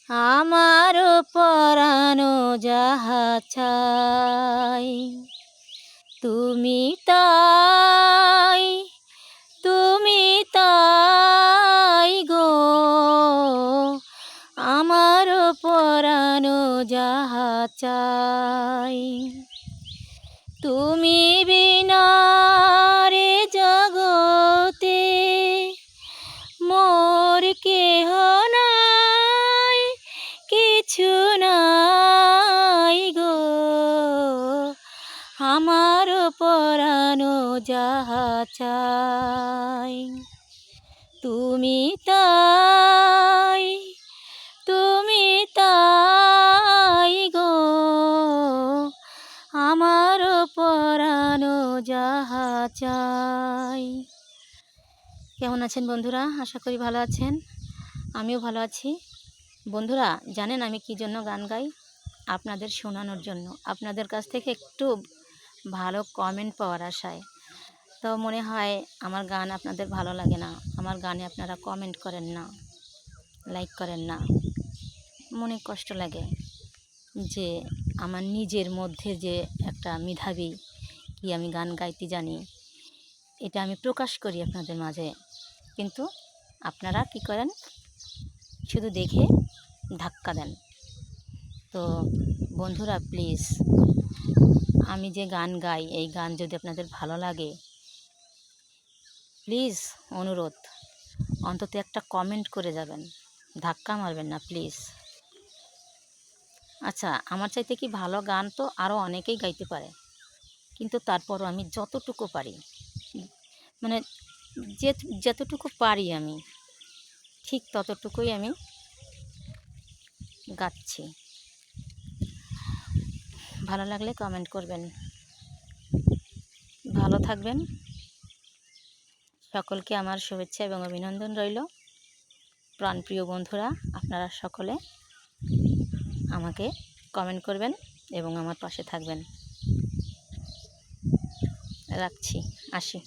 আমার পরানো যাহা চাই তুমি তাই, তুমি তাই গো। আমার পরানো যাহা চাই তুমি বিনা রে জগতে মোর কেহ নাই, কিছু নাই গো। আমার পরানো যাহা চাই তুমি তাই, তুমি তাই গো। আমার পরানো যাহা চাই। কেমন আছেন বন্ধুরা? আশা করি ভালো আছেন, আমিও ভালো আছি। বন্ধুরা জানেন আমি কি জন্য গান গাই? আপনাদের শোনানোর জন্য, আপনাদের কাছ থেকে একটু ভালো কমেন্ট পাওয়ার আশায়। তো মনে হয় আমার গান আপনাদের ভালো লাগে না, আমার গানে আপনারা কমেন্ট করেন না, লাইক করেন না। মনে কষ্ট লাগে যে আমার নিজের মধ্যে যে একটা মেধাবী কি আমি গান গাইতে জানি, এটা আমি প্রকাশ করি আপনাদের মাঝে, কিন্তু আপনারা কি করেন? শুধু দেখে ধাক্কা দেন। তো বন্ধুরা প্লিজ, আমি যে গান গাই এই গান যদি আপনাদের ভালো লাগে, প্লিজ অনুরোধ অন্তত একটা কমেন্ট করে যাবেন, ধাক্কা মারবেন না প্লিজ। আচ্ছা, আমার চাইতে কি ভালো গান তো আরও অনেকেই গাইতে পারে, কিন্তু তারপরও আমি যতটুকু পারি, মানে যতটুকু পারি আমি ঠিক ততটুকুই আমি গাচ্ছি। ভালো লাগলে কমেন্ট করবেন। ভালো থাকবেন। সকলকে আমার শুভেচ্ছা এবং অভিনন্দন রইল। প্রাণপ্রিয় বন্ধুরা, আপনারা সকলে আমাকে কমেন্ট করবেন এবং আমার পাশে থাকবেন। রাখছি, আসি।